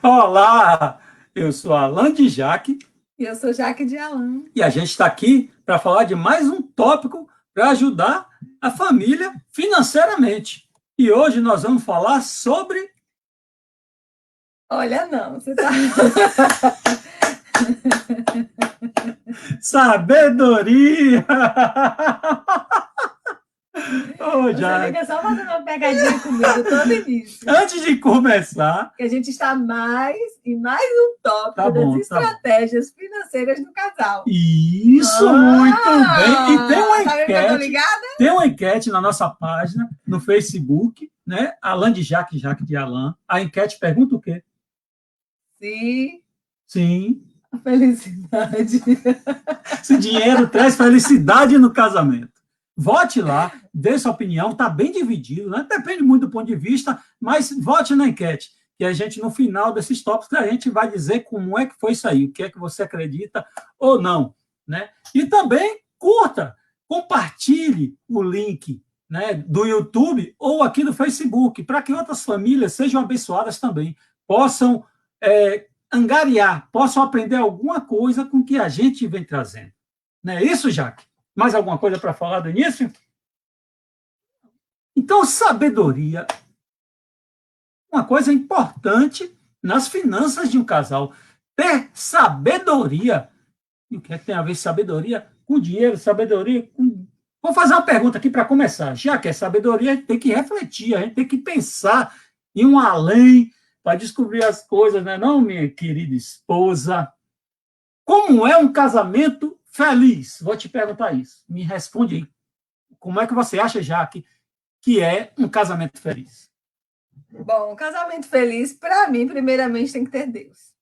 Olá, eu sou Alan de Jaque E eu sou Jaque de Alan. e a gente está aqui para falar de mais um tópico para ajudar a família financeiramente. E hoje nós vamos falar sobre Olha, não, você tá. sabedoria. Ô, Você Jaque, fica só fazendo uma pegadinha comigo todo início. antes de começar, Que a gente está mais e mais um tá tópico das bom, tá bom. estratégias financeiras do casal. Isso, muito bem. E Tá vendo que eu tô ligada? tem uma enquete na nossa página, no Facebook, né? Alan de Jaque, Jaque de Alan. A enquete pergunta o quê? Sim, Sim. a felicidade. Se dinheiro traz felicidade no casamento. Vote lá, dê sua opinião, está bem dividido, né? Depende muito do ponto de vista, mas vote na enquete, que a gente, no final desses tópicos, a gente vai dizer como é que foi isso aí, o que é que você acredita ou não, né? E também curta, compartilhe o link, né, do YouTube ou aqui do Facebook, para que outras famílias sejam abençoadas também, possam angariar, possam aprender alguma coisa com que a gente vem trazendo. Não é isso, Jaque? Mais alguma coisa para falar do início? Então, sabedoria, uma coisa importante nas finanças de um casal. Ter sabedoria. E o que é que tem a ver sabedoria com dinheiro, sabedoria com... Vou fazer uma pergunta aqui para começar. Já que é sabedoria, a gente tem que refletir, a gente tem que pensar em um além para descobrir as coisas, não é não, minha querida esposa? Como é um casamento feliz? Vou te perguntar isso. Me responde aí. Como é que você acha, Jaque, que é um casamento feliz? Bom, um casamento feliz, para mim, primeiramente, tem que ter Deus.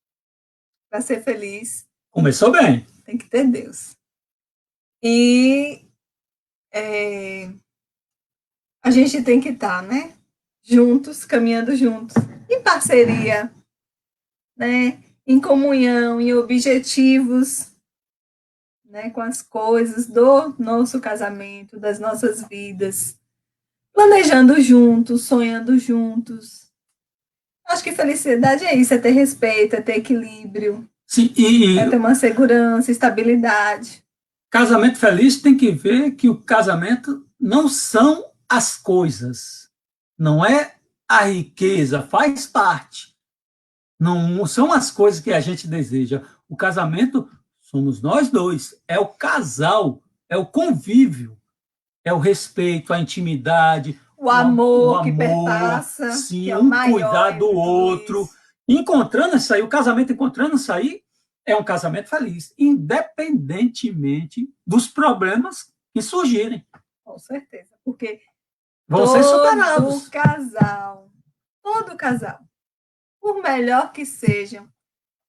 Para ser feliz, Começou bem. tem que ter Deus. E é, a gente tem que estar, né? Juntos, caminhando juntos, em parceria, né? Em comunhão, em objetivos, né? Com as coisas do nosso casamento, das nossas vidas, planejando juntos, sonhando juntos. Acho que felicidade é isso, é ter respeito, é ter equilíbrio, Sim, é ter uma segurança, estabilidade. casamento feliz tem que ver que o casamento não são as coisas, não é a riqueza, faz parte. Não são as coisas que a gente deseja. O casamento somos nós dois, é o casal, é o convívio, é o respeito, a intimidade, O o amor que amor, perpassa, que sim, é o um maior cuidar do entre tudo outro. isso. Encontrando isso aí, o casamento encontrando isso aí, é um casamento feliz, independentemente dos problemas que surgirem. Com certeza. Porque Vão ser superados. todo casal, por melhor que seja,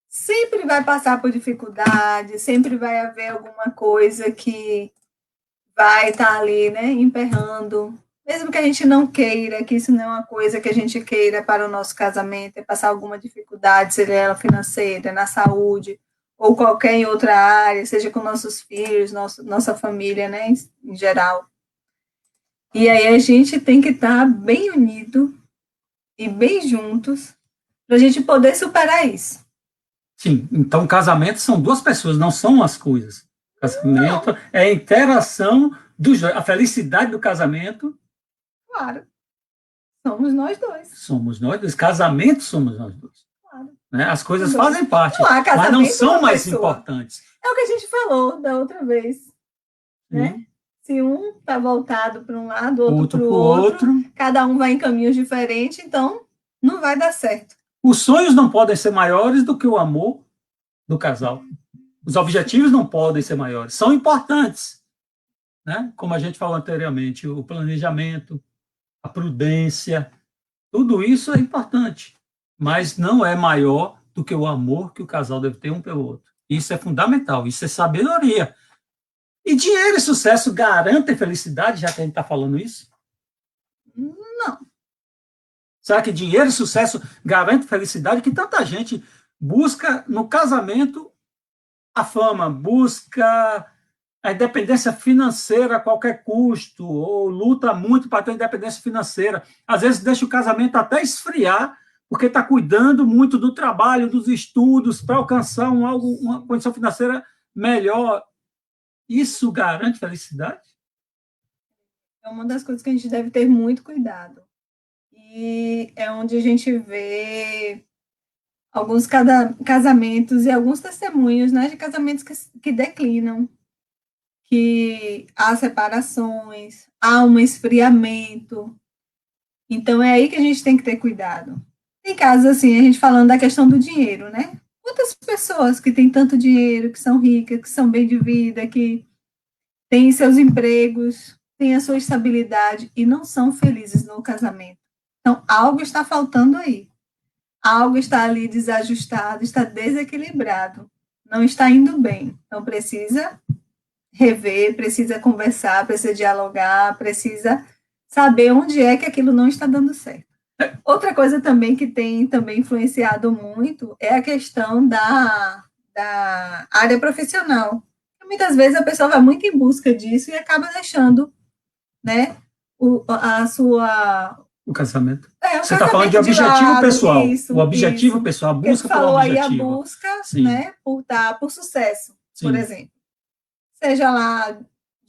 sempre vai passar por dificuldade, sempre vai haver alguma coisa que vai estar ali, né, emperrando. Mesmo que a gente não queira, que isso não é uma coisa que a gente queira para o nosso casamento, é passar alguma dificuldade, seja ela financeira, na saúde, ou qualquer outra área, seja com nossos filhos, nossa família, né, em geral. E aí a gente tem que estar bem unido e bem juntos para a gente poder superar isso. Sim, então casamento são duas pessoas, não são as coisas. Casamento Não, é a interação dos dois, a felicidade do casamento claro, somos nós dois. somos nós dois, casamento somos nós dois. Claro. Né? As coisas Dois. fazem parte, Não há mas não casamento são uma mais pessoa. importantes. É o que a gente falou da outra vez, né? Sim. Se um está voltado para um lado, outro Outro para o para o outro, outro. cada um vai em caminhos diferentes, então não vai dar certo. Os sonhos não podem ser maiores do que o amor do casal. Os objetivos não podem ser maiores. São importantes, né? Como a gente falou anteriormente, o planejamento, a prudência, tudo isso é importante, mas não é maior do que o amor que o casal deve ter um pelo outro. Isso é fundamental, isso é sabedoria. E dinheiro e sucesso garantem felicidade, já que a gente está falando isso? Não. Será que dinheiro e sucesso garantem felicidade? Que tanta gente busca no casamento a fama, busca a independência financeira a qualquer custo, ou luta muito para ter independência financeira. Às vezes deixa o casamento até esfriar porque está cuidando muito do trabalho, dos estudos, para alcançar uma condição financeira melhor. Isso garante felicidade? É uma das coisas que a gente deve ter muito cuidado. E é onde a gente vê alguns casamentos e alguns testemunhos, né, de casamentos que declinam, que há separações, há um esfriamento. Então, é aí que a gente tem que ter cuidado. Tem casos assim, a gente falando da questão do dinheiro, né? Quantas pessoas que têm tanto dinheiro, que são ricas, que são bem de vida, que têm seus empregos, têm a sua estabilidade e não são felizes no casamento. Então, algo está faltando aí. Algo está ali desajustado, está desequilibrado, não está indo bem. Então, precisa rever, precisa conversar, precisa dialogar, precisa saber onde é que aquilo não está dando certo. Outra coisa também que tem também influenciado muito é a questão da área profissional. Muitas vezes a pessoa vai muito em busca disso e acaba deixando, né, a sua... O casamento. O Você está falando de objetivo lado, pessoal. isso, o objetivo isso. pessoal, a Porque busca tu falou pelo aí a objetivo. busca, Sim. né, por sucesso, Sim. por exemplo. Seja lá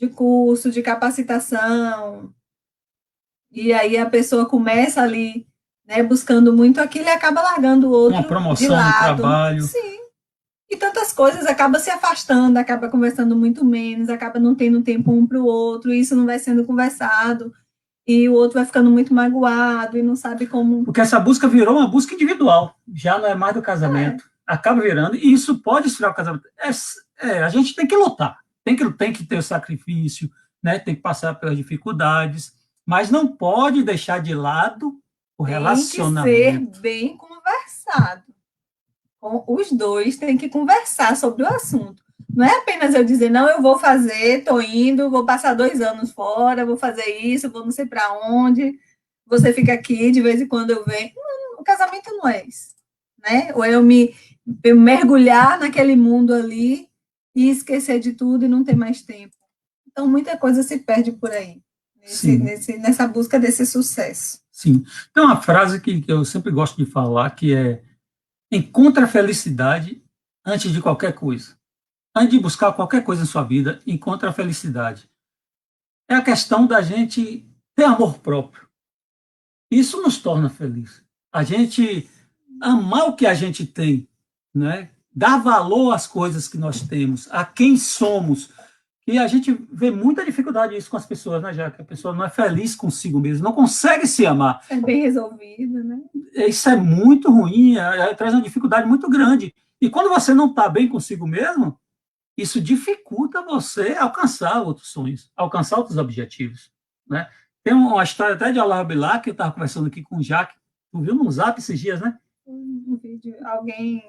de curso, de capacitação, e aí a pessoa começa ali, né, buscando muito aquilo e acaba largando o outro Uma promoção de lado. no trabalho. Sim. E tantas coisas, acaba se afastando, acaba conversando muito menos, acaba não tendo tempo um para o outro, e isso não vai sendo conversado, e o outro vai ficando muito magoado e não sabe como... Porque essa busca virou uma busca individual, já não é mais do casamento. Acaba virando, e isso pode esfriar o casamento. A gente tem que lutar, tem que ter o sacrifício, né? Tem que passar pelas dificuldades, mas não pode deixar de lado o relacionamento. Tem que ser bem conversado. Os dois têm que conversar sobre o assunto. Não é apenas eu dizer, não, eu vou fazer, estou indo, vou passar 2 anos fora, vou fazer isso, vou não sei para onde, você fica aqui, de vez em quando eu venho. Não, o casamento não é isso, né? Ou eu mergulhar naquele mundo ali e esquecer de tudo e não ter mais tempo. Então, muita coisa se perde por aí, nessa busca desse sucesso. Sim. Tem uma frase que eu sempre gosto de falar, que é: encontre a felicidade antes de qualquer coisa. Antes de buscar qualquer coisa em sua vida, encontre a felicidade. É a questão da gente ter amor próprio. Isso nos torna felizes. A gente amar o que a gente tem, né? Dar valor às coisas que nós temos, a quem somos. E a gente vê muita dificuldade isso com as pessoas, né, já que a pessoa não é feliz consigo mesma, não consegue se amar. É bem resolvido, né? Isso é muito ruim, traz uma dificuldade muito grande. E quando você não está bem consigo mesmo, isso dificulta você alcançar outros sonhos, alcançar outros objetivos, né? Tem uma história até de Allah Billah, que eu estava conversando aqui com o Jaque, tu viu no Zap esses dias, né? Um vídeo, alguém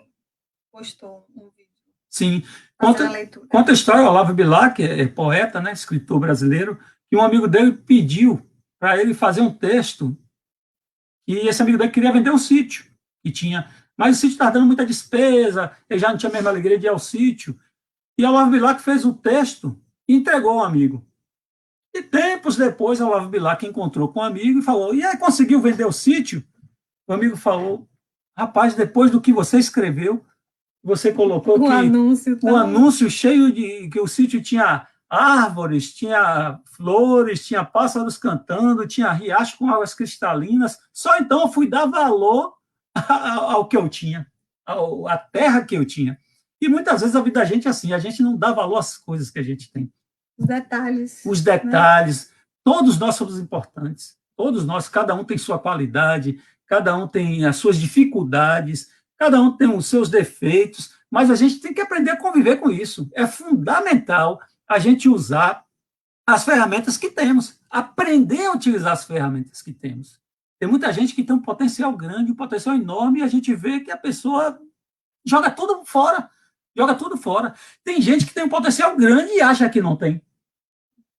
postou um vídeo. Sim, conta a história, o Olavo Bilac, que é poeta, né, escritor brasileiro, que um amigo dele pediu para ele fazer um texto, e esse amigo dele queria vender um sítio que tinha, mas o sítio estava dando muita despesa, ele já não tinha a mesma alegria de ir ao sítio, e o Olavo Bilac fez o texto e entregou ao amigo. E tempos depois, o Olavo Bilac encontrou com o amigo e falou: e aí, conseguiu vender o sítio? O amigo falou: rapaz, depois do que você escreveu, você colocou um anúncio cheio de que o sítio tinha árvores, tinha flores, tinha pássaros cantando, tinha riacho com águas cristalinas. Só então eu fui dar valor ao que eu tinha, à terra que eu tinha. E muitas vezes a vida da gente é assim, a gente não dá valor às coisas que a gente tem. Os detalhes. Os detalhes. Né? Todos nós somos importantes. Todos nós, cada um tem sua qualidade, cada um tem as suas dificuldades, cada um tem os seus defeitos, mas a gente tem que aprender a conviver com isso. É fundamental a gente usar as ferramentas que temos, aprender a utilizar as ferramentas que temos. Tem muita gente que tem um potencial grande, um potencial enorme, e a gente vê que a pessoa joga tudo fora. Joga tudo fora. Tem gente que tem um potencial grande e acha que não tem.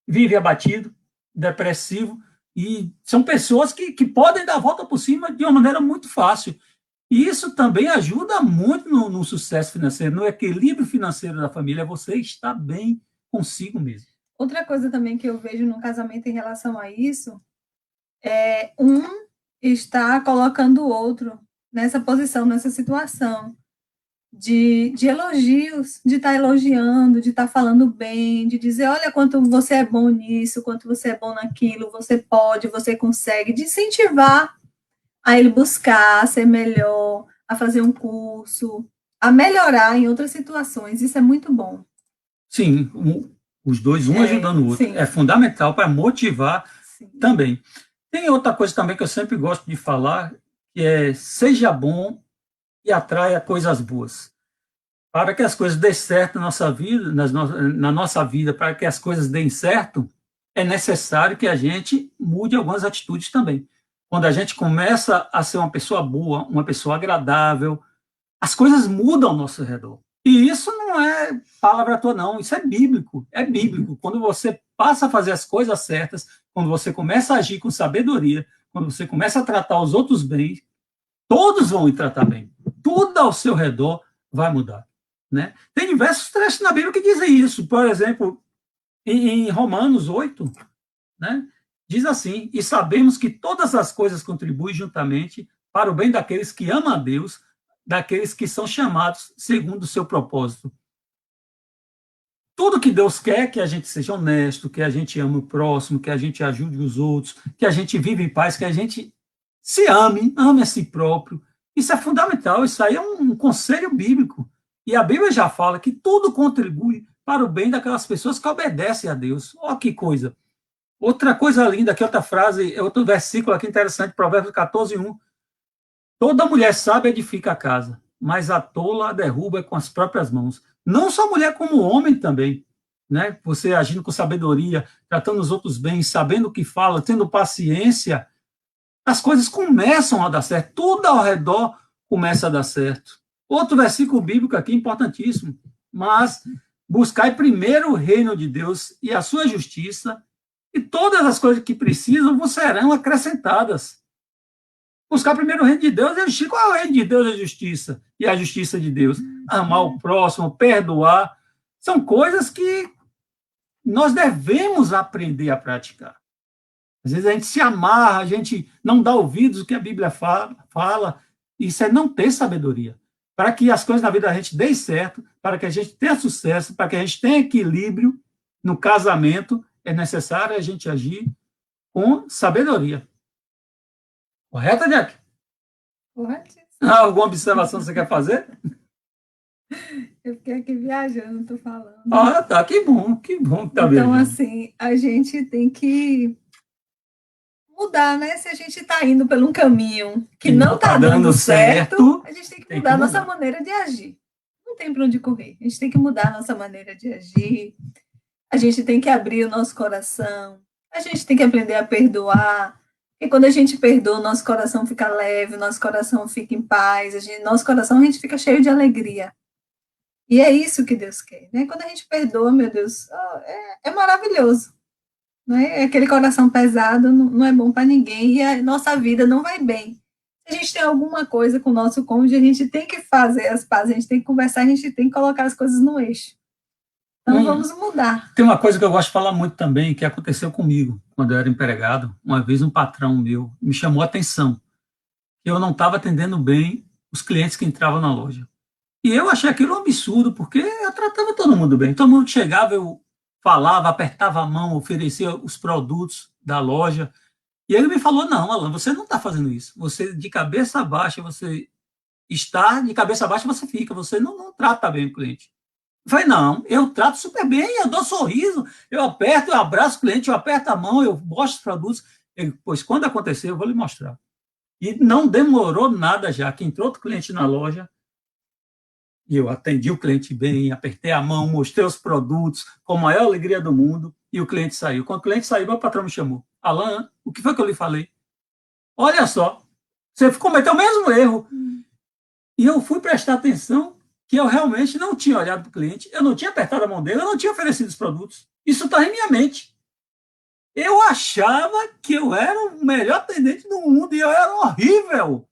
Vive abatido, depressivo, e são pessoas que podem dar a volta por cima de uma maneira muito fácil. E isso também ajuda muito no sucesso financeiro, no equilíbrio financeiro da família, você estar bem consigo mesmo. Outra coisa também que eu vejo no casamento em relação a isso é um está colocando o outro, nessa posição, nessa situação de elogios, de estar elogiando, de estar falando bem, de dizer, olha quanto você é bom nisso, quanto você é bom naquilo, você pode, você consegue, de incentivar a ele buscar, a ser melhor, a fazer um curso, a melhorar em outras situações. Isso é muito bom. Sim, os dois, um ajudando o outro. Sim. É fundamental para motivar Sim. também. Tem outra coisa também que eu sempre gosto de falar, que é seja bom e atraia coisas boas. Para que as coisas dêem certo na nossa vida, na nossa vida, para que as coisas deem certo, é necessário que a gente mude algumas atitudes também. Quando a gente começa a ser uma pessoa boa, uma pessoa agradável, as coisas mudam ao nosso redor. E isso não é palavra à toa, não. Isso é bíblico. É bíblico. Quando você passa a fazer as coisas certas, quando você começa a agir com sabedoria, quando você começa a tratar os outros bem, todos vão lhe tratar bem. Tudo ao seu redor vai mudar. Né? Tem diversos trechos na Bíblia que dizem isso. Por exemplo, em Romanos 8, né, diz assim: e sabemos que todas as coisas contribuem juntamente para o bem daqueles que amam a Deus, daqueles que são chamados segundo o seu propósito. Tudo que Deus quer é que a gente seja honesto, que a gente ame o próximo, que a gente ajude os outros, que a gente viva em paz, que a gente se ame a si próprio. Isso é fundamental, isso aí é um conselho bíblico. E a Bíblia já fala que tudo contribui para o bem daquelas pessoas que obedecem a Deus. Olha que coisa. Outra coisa linda, aqui outra frase, outro versículo aqui interessante, Provérbios 14:1. Toda mulher sábia edifica a casa, mas a tola a derruba com as próprias mãos. Não só mulher, como homem também. Né? Você agindo com sabedoria, tratando os outros bem, sabendo o que fala, tendo paciência, as coisas começam a dar certo. Tudo ao redor começa a dar certo. Outro versículo bíblico aqui importantíssimo. Mas buscai primeiro o reino de Deus e a sua justiça, e todas as coisas que precisam vos serão acrescentadas. Buscar primeiro o reino de Deus e a justiça. Qual é o reino de Deus e a justiça? E a justiça de Deus? Amar o próximo, perdoar. São coisas que nós devemos aprender a praticar. Às vezes a gente se amarra, a gente não dá ouvidos ao que a Bíblia fala. Isso é não ter sabedoria. Para que as coisas na vida da gente deem certo, para que a gente tenha sucesso, para que a gente tenha equilíbrio no casamento, é necessário a gente agir com sabedoria. Correto, Jack? Correto. Alguma observação que você quer fazer? Eu fiquei aqui viajando, estou falando. Ah, tá, que bom que tá Então, viajando. assim, a gente tem que mudar, né? Se a gente está indo por um caminho que não está dando certo, a gente tem que mudar a nossa maneira de agir. Não tem para onde correr. A gente tem que mudar a nossa maneira de agir. A gente tem que abrir o nosso coração. A gente tem que aprender a perdoar. E quando a gente perdoa, nosso coração fica leve, nosso coração fica em paz, nosso coração a gente fica cheio de alegria. E é isso que Deus quer, né? Quando a gente perdoa, meu Deus, é maravilhoso. Né? Aquele coração pesado não é bom para ninguém e a nossa vida não vai bem. Se a gente tem alguma coisa com o nosso cônjuge, a gente tem que fazer as pazes, a gente tem que conversar, a gente tem que colocar as coisas no eixo. Então, vamos mudar. Tem uma coisa que eu gosto de falar muito também, que aconteceu comigo, quando eu era empregado. Uma vez um patrão meu me chamou a atenção, que eu não estava atendendo bem os clientes que entravam na loja. E eu achei aquilo um absurdo, porque eu tratava todo mundo bem. Todo mundo chegava, eu falava, apertava a mão, oferecia os produtos da loja. E ele me falou, não, Alan, você não está fazendo isso. Você, de cabeça baixa, você está, de cabeça baixa você fica. Você não trata bem o cliente. Eu falei, não, eu trato super bem, eu dou sorriso, eu aperto, eu abraço o cliente, eu aperto a mão, eu mostro os produtos. Ele, pois quando acontecer, eu vou lhe mostrar. E não demorou nada já, que entrou outro cliente na loja, e eu atendi o cliente bem, apertei a mão, mostrei os produtos, com a maior alegria do mundo, e o cliente saiu. Quando o cliente saiu, meu patrão me chamou. Alan, o que foi que eu lhe falei? Olha só, você cometeu o mesmo erro. E eu fui prestar atenção que eu realmente não tinha olhado para o cliente, eu não tinha apertado a mão dele, eu não tinha oferecido os produtos. Isso está em minha mente. Eu achava que eu era o melhor atendente do mundo e eu era horrível.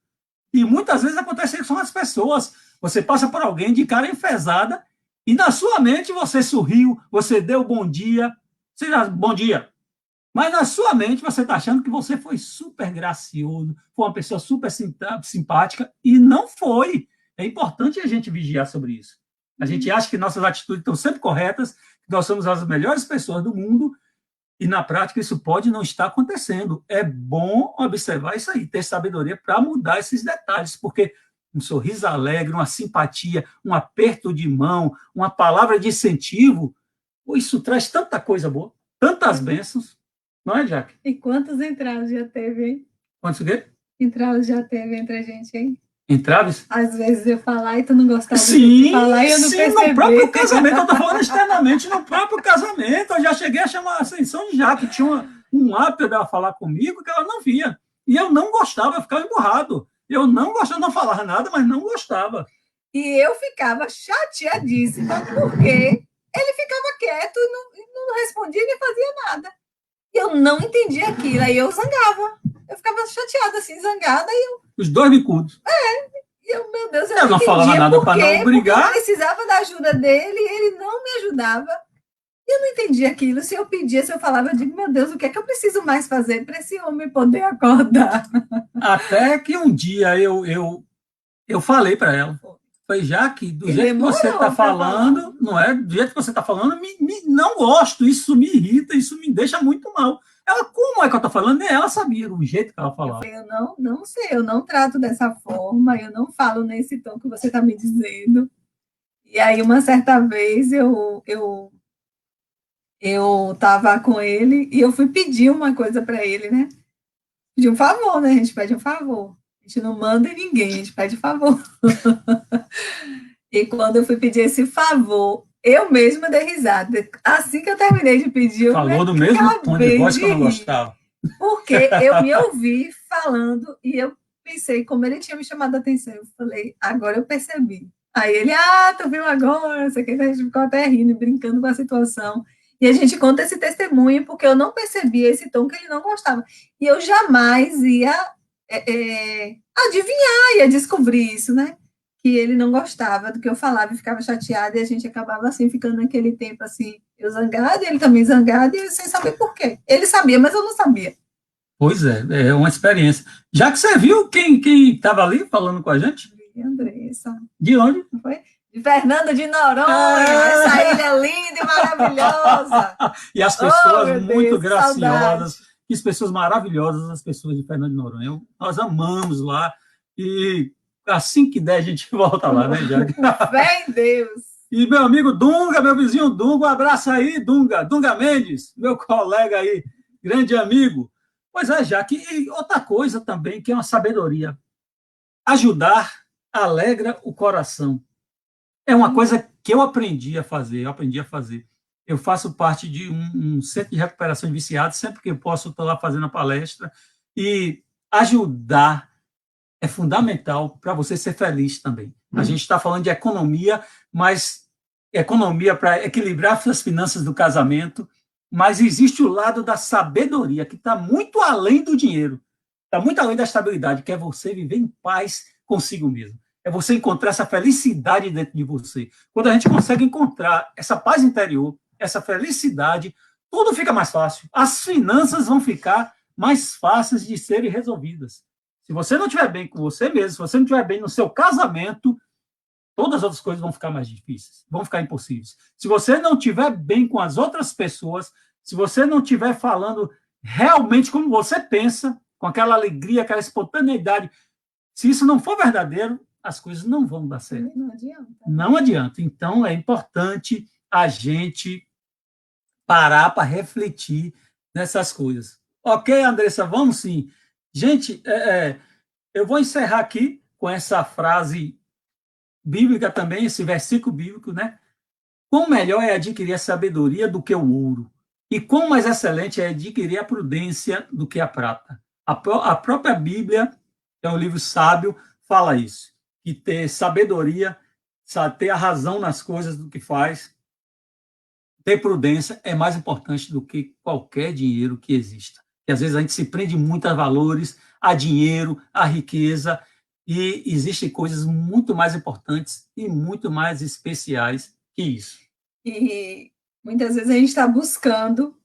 E muitas vezes acontece isso com as pessoas. Você passa por alguém de cara enfesada e na sua mente você sorriu, você deu bom dia. Você já, bom dia. Mas na sua mente você está achando que você foi super gracioso, foi uma pessoa super simpática, e não foi. É importante a gente vigiar sobre isso. A gente acha que nossas atitudes estão sempre corretas, que nós somos as melhores pessoas do mundo, e na prática isso pode não estar acontecendo. É bom observar isso aí, ter sabedoria para mudar esses detalhes, porque um sorriso alegre, uma simpatia, um aperto de mão, uma palavra de incentivo, isso traz tanta coisa boa, tantas bênçãos, não é, Jaque? E quantos entraves já teve, hein? Quantos o quê? Entraves já teve entre a gente, hein? Entraves? Às vezes eu falar e tu não gostava Sim, de falar e eu não sim, percebi. no próprio casamento, eu estou falando externamente, no próprio casamento, eu já cheguei a chamar a atenção de Jaque, tinha um hábito dela falar comigo que ela não via, e eu não gostava, eu ficava emburrado, eu não gostava, não falava nada, mas não gostava. E eu ficava chateadíssima, porque ele ficava quieto e não respondia nem fazia nada. E eu não entendia aquilo, aí eu zangava. Eu ficava chateada, assim, zangada, Os dois bicudos. e eu, meu Deus, Eu não falava nada para não porque brigar. eu precisava da ajuda dele e ele não me ajudava. E eu não entendia aquilo. Se eu pedia, se eu falava, eu digo, meu Deus, o que é que eu preciso mais fazer para esse homem poder acordar? Até que um dia eu falei para ela, foi já que do Ele jeito que você está demorou pra falando, falar. não é? Do jeito que você está falando, não gosto, isso me irrita, isso me deixa muito mal. Ela, como é que eu estou falando? Nem ela sabia o jeito que ela falava. Eu não sei, eu não trato dessa forma, eu não falo nesse tom que você está me dizendo. E aí, uma certa vez, eu estava com ele e eu fui pedir uma coisa para ele, né? Pedir um favor, né? A gente pede um favor. A gente não manda em ninguém, a gente pede favor. E quando eu fui pedir esse favor, eu mesma dei risada. Assim que eu terminei de pedir, eu Falou do mesmo tom de acabei voz de que eu não rir. gostava. Porque eu me ouvi falando e eu pensei, como ele tinha me chamado a atenção, eu falei, agora eu percebi. Aí ele, tu viu agora? Isso aqui, a gente ficou até rindo, brincando com a situação. E a gente conta esse testemunho porque eu não percebi esse tom que ele não gostava. E eu jamais ia adivinhar, ia descobrir isso, né? Que ele não gostava do que eu falava e ficava chateado, e a gente acabava assim, ficando naquele tempo assim, eu zangada, ele também zangado, e eu sem saber por quê. Ele sabia, mas eu não sabia. Pois é uma experiência. Já que você viu quem estava ali falando com a gente? Andressa. De onde? Não foi? De Fernando de Noronha, essa ilha linda e maravilhosa. E as pessoas muito Deus, graciosas, que pessoas maravilhosas, as pessoas de Fernando de Noronha. Nós amamos lá. E assim que der, a gente volta lá, né, Jaque? Fé em Deus. E meu amigo Dunga, meu vizinho Dunga, um abraço aí, Dunga. Dunga Mendes, meu colega aí, grande amigo. Pois é, Jaque. E outra coisa também, que é uma sabedoria. Ajudar alegra o coração. É uma coisa que eu aprendi a fazer, eu faço parte de um centro de recuperação de viciados, sempre que eu posso, estou lá fazendo a palestra, e ajudar é fundamental para você ser feliz também. A gente está falando de economia, mas economia para equilibrar as finanças do casamento, mas existe o lado da sabedoria, que está muito além do dinheiro, está muito além da estabilidade, que é você viver em paz consigo mesmo. É você encontrar essa felicidade dentro de você. Quando a gente consegue encontrar essa paz interior, essa felicidade, tudo fica mais fácil. As finanças vão ficar mais fáceis de serem resolvidas. Se você não estiver bem com você mesmo, se você não estiver bem no seu casamento, todas as outras coisas vão ficar mais difíceis, vão ficar impossíveis. Se você não estiver bem com as outras pessoas, se você não estiver falando realmente como você pensa, com aquela alegria, aquela espontaneidade, se isso não for verdadeiro, as coisas não vão dar certo. Não adianta. Não adianta. Então, é importante a gente parar para refletir nessas coisas. Ok, Andressa, vamos sim. Gente, eu vou encerrar aqui com essa frase bíblica também, esse versículo bíblico, né? Quão melhor é adquirir a sabedoria do que o ouro, e quão mais excelente é adquirir a prudência do que a prata. A própria Bíblia, que é um livro sábio, fala isso, que ter sabedoria, ter a razão nas coisas do que faz, ter prudência é mais importante do que qualquer dinheiro que exista. E às vezes a gente se prende muito a valores, a dinheiro, a riqueza, e existem coisas muito mais importantes e muito mais especiais que isso. E muitas vezes a gente está buscando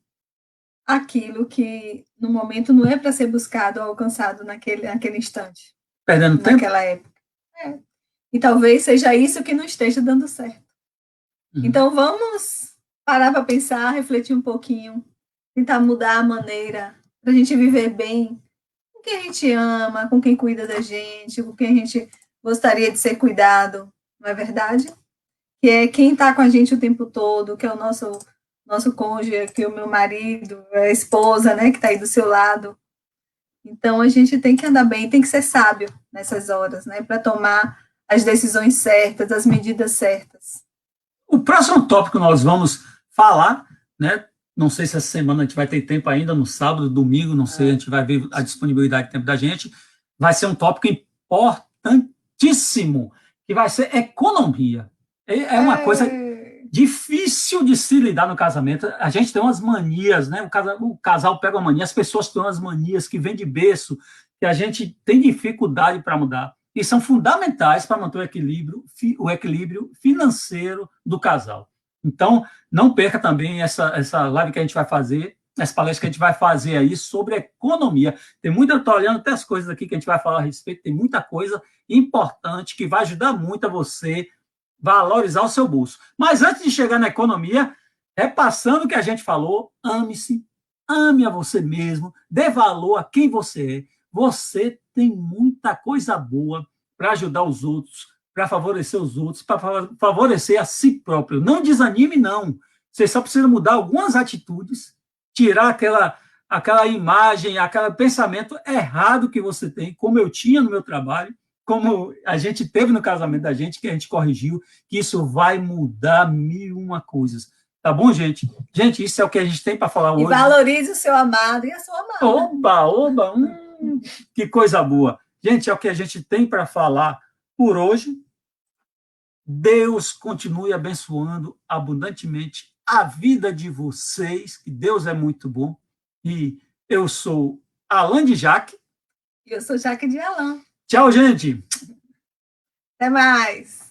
aquilo que no momento não é para ser buscado ou alcançado naquele instante, Perdendo tempo? naquela época. E talvez seja isso que não esteja dando certo. Então, vamos parar para pensar, refletir um pouquinho, tentar mudar a maneira da gente viver bem com quem a gente ama, com quem cuida da gente, com quem a gente gostaria de ser cuidado, não é verdade? Que é quem está com a gente o tempo todo, que é o nosso cônjuge, que é o meu marido, a esposa, né, que está aí do seu lado. Então, a gente tem que andar bem, tem que ser sábio nessas horas, né, para tomar as decisões certas, as medidas certas. O próximo tópico que nós vamos falar, né? Não sei se essa semana a gente vai ter tempo ainda, no sábado, domingo, não sei, a gente vai ver a disponibilidade de tempo da gente. Vai ser um tópico importantíssimo, que vai ser economia. É uma coisa difícil de se lidar no casamento. A gente tem umas manias, né? O casal pega uma mania, as pessoas têm umas manias que vêm de berço, que a gente tem dificuldade para mudar. E são fundamentais para manter o equilíbrio financeiro do casal. Então, não perca também essa live que a gente vai fazer, essa palestra que a gente vai fazer aí sobre economia. Tem muita, eu estou olhando até as coisas aqui que a gente vai falar a respeito, tem muita coisa importante que vai ajudar muito a você valorizar o seu bolso. Mas antes de chegar na economia, repassando o que a gente falou, ame-se, ame a você mesmo, dê valor a quem você é. Você tem muita coisa boa para ajudar os outros, para favorecer os outros, para favorecer a si próprio. Não desanime, não. Você só precisa mudar algumas atitudes, tirar aquela imagem, aquele pensamento errado que você tem, como eu tinha no meu trabalho, como a gente teve no casamento da gente, que a gente corrigiu, que isso vai mudar 1001 coisas. Tá bom, gente? Gente, isso é o que a gente tem para falar hoje. E valorize o seu amado e a sua amada. Oba, que coisa boa. Gente, é o que a gente tem para falar por hoje. Deus continue abençoando abundantemente a vida de vocês, que Deus é muito bom. E eu sou Alan de Jaque. E eu sou Jaque de Alan. Tchau, gente. Até mais.